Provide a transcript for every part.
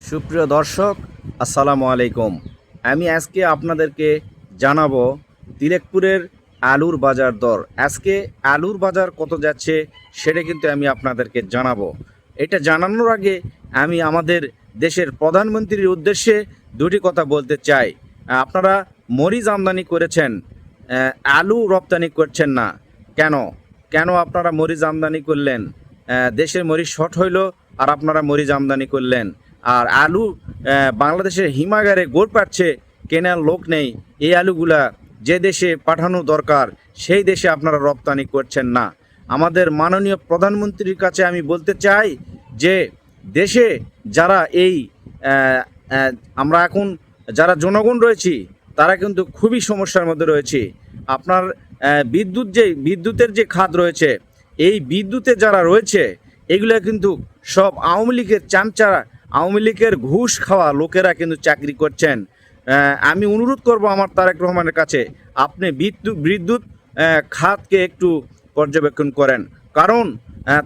সুপ্রিয় দর্শক, আসসালামু আলাইকুম। আমি আজকে আপনাদেরকে জানাবো তিলেকপুরের আলুর বাজার দর। আজকে আলুর বাজার কত যাচ্ছে সেটা কিন্তু আমি আপনাদেরকে জানাবো। এটা জানানোর আগে আমি আমাদের দেশের প্রধানমন্ত্রীর উদ্দেশ্যে দুটি কথা বলতে চাই। আপনারা মরিচ আমদানি করেছেন, আলু রপ্তানি করছেন না কেন? কেন আপনারা মরিচ আমদানি করলেন? দেশের মরিচ শর্ট হইল আর আপনারা মরিচ আমদানি করলেন। আর আলু বাংলাদেশের হিমাগারে গোল পাচ্ছে, কেনার লোক নেই। এই আলুগুলা যে দেশে পাঠানো দরকার সেই দেশে আপনারা রপ্তানি করছেন না। আমাদের মাননীয় প্রধানমন্ত্রীর কাছে আমি বলতে চাই যে দেশে যারা আমরা এখন যারা জনগণ রয়েছি তারা কিন্তু খুবই সমস্যার মধ্যে রয়েছে। আপনার বিদ্যুতের যে খাত রয়েছে, এই বিদ্যুতে যারা রয়েছে এগুলো কিন্তু সব আওয়ামী লীগের চামচারা, আওয়ামী লীগের ঘুষ খাওয়া লোকেরা কিন্তু চাকরি করছেন। আমি অনুরোধ করব আমার তারেক রহমানের কাছে, আপনি বিদ্যুৎ খাতকে একটু পর্যবেক্ষণ করেন। কারণ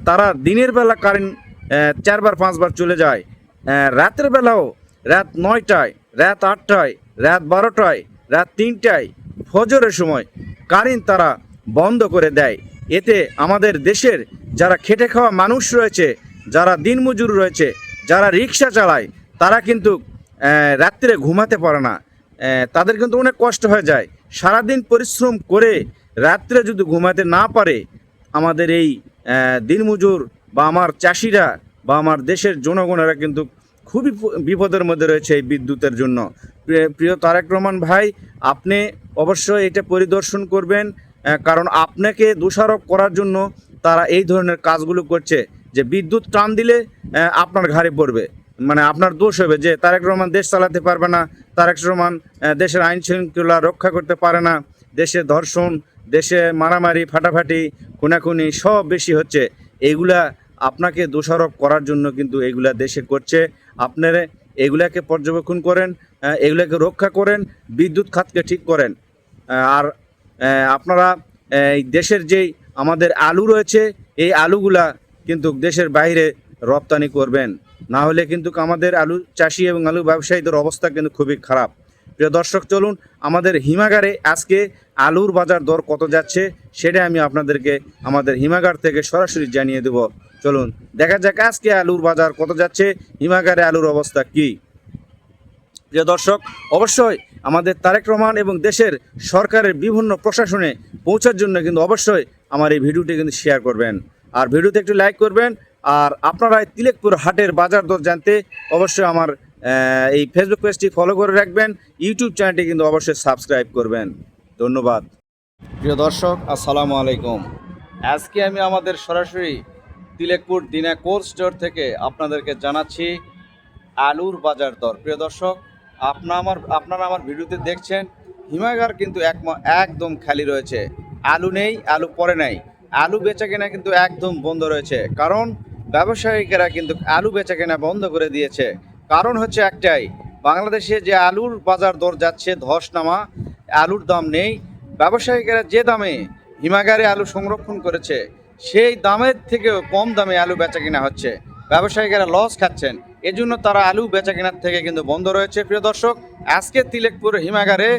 তারা দিনের বেলা কারেন্ট 4বার 5বার চলে যায়, রাতের বেলাও রাত 9টায়, রাত 8টায়, রাত 12টায়, রাত 3টায়, ফজরের সময় কারেন্ট তারা বন্ধ করে দেয়। এতে আমাদের দেশের যারা খেটে খাওয়া মানুষ রয়েছে, যারা দিনমজুর রয়েছে, যারা রিক্সা চালায়, তারা কিন্তু রাত্রে ঘুমাতে পারে না। তাদের কিন্তু অনেক কষ্ট হয়ে যায়। সারাদিন পরিশ্রম করে রাত্রে যদি ঘুমাতে না পারে, আমাদের এই দিনমজুর বা আমার চাষিরা বা আমার দেশের জনগণেরা কিন্তু খুবই বিপদের মধ্যে রয়েছে এই বিদ্যুতের জন্য। প্রিয় তারেক রহমান ভাই, আপনি অবশ্যই এটা পরিদর্শন করবেন, কারণ আপনাকে দোষারোপ করার জন্য তারা এই ধরনের কাজগুলো করছে যে বিদ্যুৎ টান দিলে আপনার ঘাড়ে পড়বে, মানে আপনার দোষ হবে যে তারেক রহমান দেশ চালাতে পারবে না, তারেক রহমান দেশের আইন শৃঙ্খলা রক্ষা করতে পারে না, দেশে ধর্ষণ, দেশে মারামারি, ফাটাফাটি, খুনাখুনি সব বেশি হচ্ছে। এইগুলা আপনাকে দোষারোপ করার জন্য কিন্তু এগুলা দেশে করছে। আপনারা এগুলাকে পর্যবেক্ষণ করেন, এগুলাকে রক্ষা করেন, বিদ্যুৎ খাতকে ঠিক করেন। আর আপনারা এই দেশের যেই আমাদের আলু রয়েছে, এই আলুগুলা কিন্তু দেশের বাইরে রপ্তানি করবেন, না হলে কিন্তু আমাদের আলু চাষি এবং আলু ব্যবসায়ীদের অবস্থা কিন্তু খুবই খারাপ। প্রিয় দর্শক, চলুন আমাদের হিমাগারে আজকে আলুর বাজার দর কত যাচ্ছে সেটা আমি আপনাদেরকে আমাদের হিমাগার থেকে সরাসরি জানিয়ে দেব। চলুন দেখা যাক আজকে আলুর বাজার কত যাচ্ছে, হিমাগারে আলুর অবস্থা কি। প্রিয় দর্শক, অবশ্যই আমাদের তারেক রহমান এবং দেশের সরকারের বিভিন্ন প্রশাসনে পৌঁছার জন্য কিন্তু অবশ্যই আমার এই ভিডিওটি কিন্তু শেয়ার করবেন, আর ভিডিওতে একটু লাইক করবেন। আর আপনারা তিলেকপুর হাটের বাজার দর জানতে অবশ্যই আমার এই ফেসবুক পেজটি ফলো করে রাখবেন, ইউটিউব চ্যানেলটি কিন্তু অবশ্যই সাবস্ক্রাইব করবেন। ধন্যবাদ। প্রিয় দর্শক, আসসালামু আলাইকুম। আজকে আমি আমাদের সরাসরি তিলেকপুর দিনা কোল্ড স্টোর থেকে আপনাদেরকে জানাচ্ছি আলুর বাজার দর। প্রিয় দর্শক, আপনারা আমার ভিডিওতে দেখছেন হিমাগার কিন্তু একদম খালি রয়েছে, আলু নেই, আলু পরে নাই, আলু বেচা কেনা কিন্তু একদম বন্ধ রয়েছে। কারণ ব্যবসায়িকেরা কিন্তু আলু বেচা কেনা বন্ধ করে দিয়েছে। কারণ হচ্ছে একটাই, বাংলাদেশে যে আলুর বাজার দর যাচ্ছে ধস নামা, আলুর দাম নেই। ব্যবসায়িকেরা যে দামে হিমাগারে আলু সংরক্ষণ করেছে সেই দামের থেকেও কম দামে আলু বেচা কেনা হচ্ছে, ব্যবসায়িকেরা লস খাচ্ছেন, এজন্য তারা আলু বেচা কেনার থেকে কিন্তু বন্ধ রয়েছে। প্রিয় দর্শক, আজকে তিলেকপুর হিমাগারে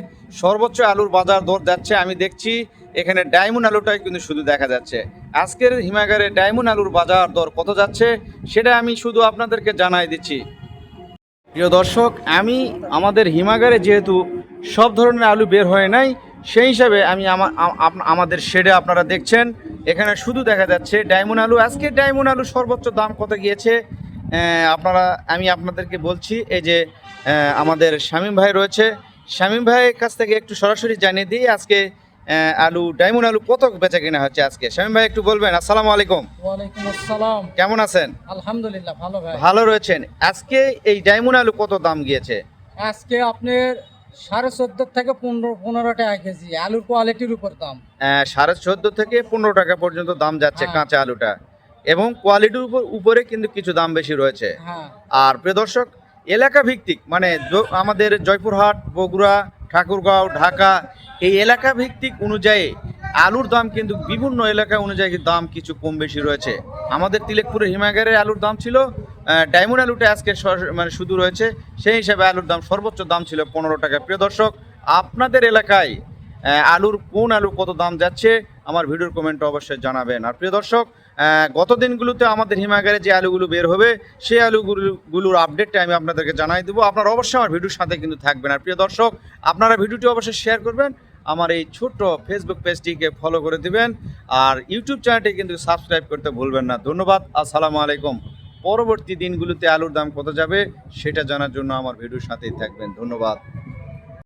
সর্বোচ্চ আলুর বাজার দর যাচ্ছে, আমি দেখছি এখানে ডায়মন্ড আলুটাই কিন্তু শুধু দেখা যাচ্ছে। আজকের হিমাগারে ডায়মন্ড আলুর বাজার দর কত যাচ্ছে সেটা আমি শুধু আপনাদেরকে জানাই দিচ্ছি। প্রিয় দর্শক, আমি আমাদের হিমাগারে যেহেতু সব ধরনের আলু বের হয় নাই, সেই হিসাবে আমি আমাদের শেডে আপনারা দেখছেন এখানে শুধু দেখা যাচ্ছে ডায়মন্ড আলু। আজকে ডায়মন্ড আলু সর্বোচ্চ দাম কত গিয়েছে আমি আপনাদেরকে বলছি। এই যে আমাদের শামীম ভাই রয়েছে, শামীম ভাইয়ের কাছ থেকে একটু সরাসরি জানিয়ে দিই আজকে ডায়মন্ড আলু কত বেচা কেনা হচ্ছে আজকে। শামীম ভাই একটু বলবেন। আসসালামু আলাইকুম। ওয়ালাইকুম আসসালাম। কেমন আছেন? আলহামদুলিল্লাহ ভালো ভাই। ভালো রয়েছেন। আজকে এই ডায়মন্ড আলু কত দাম গিয়েছে? আজকে আপনার 14.5 থেকে 15 টাকা কেজি, আলুর কোয়ালিটির উপর দাম। 14.5 থেকে 15 টাকা পর্যন্ত দাম যাচ্ছে কাঁচা আলুটা, এবং কোয়ালিটির উপরে কিন্তু কিছু দাম বেশি রয়েছে। আর প্রিয় দর্শক, এলাকা ভিত্তিক মানে আমাদের জয়পুরহাট, বগুড়া, ঠাকুরগাঁও, ঢাকা, এই এলাকা ভিত্তিক অনুযায়ী আলুর দাম কিন্তু বিভিন্ন এলাকা অনুযায়ী দাম কিছু কম বেশি রয়েছে। আমাদের তিলেকপুরের হিমাগারের আলুর দাম ছিল ডায়মন্ড আলুটা আজকে মানে শুধু রয়েছে, সেই হিসাবে আলুর দাম সর্বোচ্চ দাম ছিল 15 টাকা। প্রিয় দর্শক, আপনাদের এলাকায় আলুর কোন আলু কত দাম যাচ্ছে আমার ভিডিওর কমেন্টে অবশ্যই জানাবেন। আর প্রিয় দর্শক, গত দিনগুলোতে আমাদের হিমাগারে যে আলুগুলো বের হবে সেই আলুগুলোর আপডেটটা আমি আপনাদেরকে জানাই দেবো। আপনারা অবশ্যই আমার ভিডিওর সাথে কিন্তু থাকবেন। আর প্রিয় দর্শক, আপনারা ভিডিওটি অবশ্যই শেয়ার করবেন, আমার এই ছোট্ট ফেসবুক পেজটিকে ফলো করে দিবেন, আর ইউটিউব চ্যানেলটি কিন্তু সাবস্ক্রাইব করতে ভুলবেন না। ধন্যবাদ, আসসালামু আলাইকুম। পরবর্তী দিনগুলোতে আলুর দাম কত যাবে সেটা জানার জন্য আমার ভিডিওর সাথেই থাকবেন। ধন্যবাদ।